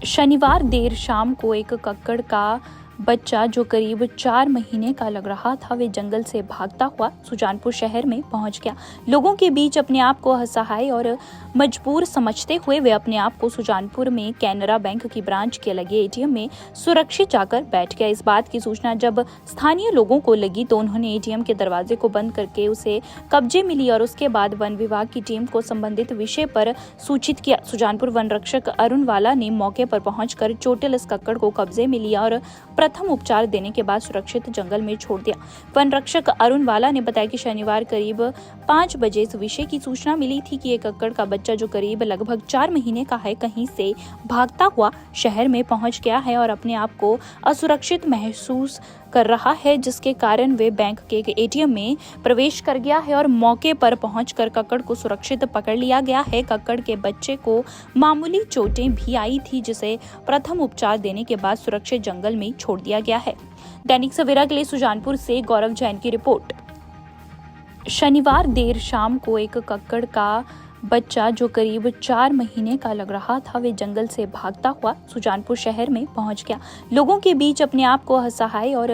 शनिवार देर शाम को एक कक्कड़ का बच्चा जो करीब 4 महीने का लग रहा था, वे जंगल से भागता हुआ सुजानपुर शहर में पहुंच गया। लोगों के बीच अपने आप को असहाय और मजबूर समझते हुए वे अपने आप को सुजानपुर में कैनरा बैंक की ब्रांच के लगे एटीएम में सुरक्षित जाकर बैठ गया। इस बात की सूचना जब स्थानीय लोगों को लगी तो उन्होंने एटीएम के दरवाजे को बंद करके उसे कब्जे मिली और उसके बाद वन विभाग की टीम को संबंधित विषय पर सूचित किया। सुजानपुर वन रक्षक अरुण वाला ने मौके पर पहुंचकर चोटिल इस कक्कड़ को कब्जे में लिया और प्रथम उपचार देने के बाद सुरक्षित जंगल में छोड़ दिया। वन रक्षक अरुण वाला ने बताया कि शनिवार करीब 5 बजे इस विषय की सूचना मिली थी कि एक कक्कड़ का बच्चा जो करीब लगभग 4 महीने का है, कहीं से भागता हुआ शहर में पहुंच गया है और अपने आप को असुरक्षित महसूस कर रहा है, जिसके कारण वे बैंक के एटीएम में प्रवेश कर गया है और मौके पर पहुंचकर कक्कड़ को सुरक्षित पकड़ लिया गया है। कक्कड़ के बच्चे को मामूली चोटें भी आई थी, जिसे प्रथम उपचार देने के बाद सुरक्षित जंगल में छोड़ दिया गया है। दैनिक सवेरा के लिए सुजानपुर से गौरव जैन की रिपोर्ट। शनिवार देर शाम को एक कक्कड़ का बच्चा जो करीब 4 महीने का लग रहा था, वे जंगल से भागता हुआ सुजानपुर शहर में पहुंच गया। लोगों के बीच अपने आप को असहाय और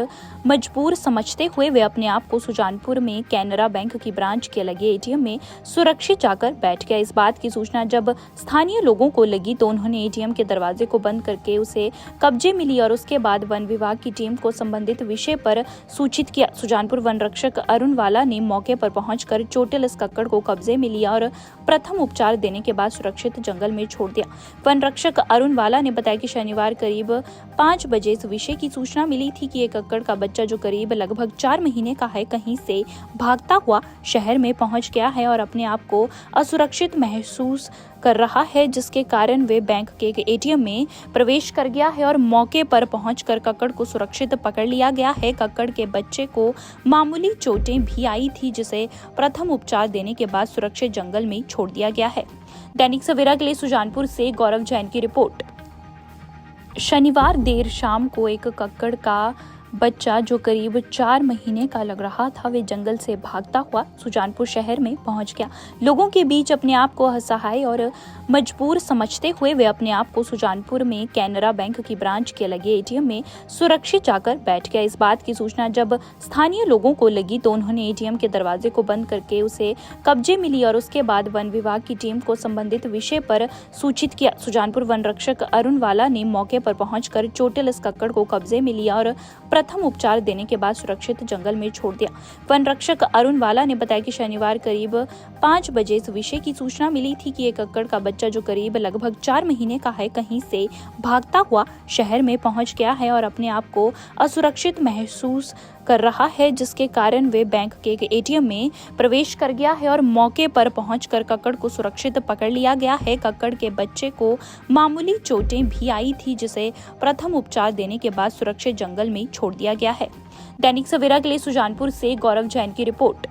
मजबूर समझते हुए वे अपने आप को सुजानपुर में कैनरा बैंक की ब्रांच के लगे एटीएम में सुरक्षित जाकर बैठ गया। इस बात की सूचना जब स्थानीय लोगों को लगी तो उन्होंने एटीएम के दरवाजे को बंद करके उसे कब्जे में लिया और उसके बाद वन विभाग की टीम को संबंधित विषय पर सूचित किया। सुजानपुर वन रक्षक अरुण वाला ने मौके पर पहुंचकर चोटिल इस कक्कड़ को कब्जे में लिया और प्रथम उपचार देने के बाद सुरक्षित जंगल में छोड़ दिया। वन रक्षक अरुण वाला ने बताया कि शनिवार करीब 5 बजे इस विषय की सूचना मिली थी कि एक कक्कड़ का बच्चा जो करीब लगभग 4 महीने का है, कहीं से भागता हुआ शहर में पहुंच गया है और अपने आप को असुरक्षित महसूस कर रहा है, जिसके कारण वे बैंक के एटीएम में प्रवेश कर गया है और मौके पर पहुंचकर कक्कड़ को सुरक्षित पकड़ लिया गया है। कक्कड़ के बच्चे को मामूली चोटें भी आई थी, जिसे प्रथम उपचार देने के बाद सुरक्षित जंगल में छोड़ दिया गया है। दैनिक सवेरा के लिए सुजानपुर से गौरव जैन की रिपोर्ट। शनिवार देर शाम को एक कक्कड़ का बच्चा जो करीब 4 महीने का लग रहा था, वे जंगल से भागता हुआ सुजानपुर शहर में पहुंच गया। लोगों के बीच अपने आप को असहाय और मजबूर समझते हुए वे अपने आप को सुजानपुर में कैनरा बैंक की ब्रांच के लगे एटीएम में सुरक्षित जाकर बैठ गया। इस बात की सूचना जब स्थानीय लोगों को लगी तो उन्होंने एटीएम के दरवाजे को बंद करके उसे कब्जे में लिया और उसके बाद वन विभाग की टीम को संबंधित विषय पर सूचित किया। सुजानपुर वन रक्षक अरुण वाला ने मौके पर पहुंचकर चोटिल इस कक्कड़ को कब्जे में लिया और प्रथम उपचार देने के बाद सुरक्षित जंगल में छोड़ दिया। वन रक्षक अरुण वाला ने बताया कि शनिवार करीब 5 बजे इस विषय की सूचना मिली थी कि एक कक्कड़ का बच्चा जो करीब लगभग 4 महीने का है, कहीं से भागता हुआ शहर में पहुंच गया है और अपने आप को असुरक्षित महसूस कर रहा है, जिसके कारण वे बैंक के एटीएम में प्रवेश कर गया है और मौके पर पहुंचकर कक्कड़ को सुरक्षित पकड़ लिया गया है। कक्कड़ के बच्चे को मामूली चोटें भी आई थी, जिसे प्रथम उपचार देने के बाद सुरक्षित जंगल में छोड़ दिया गया है। दैनिक सवेरा के लिए सुजानपुर से गौरव जैन की रिपोर्ट।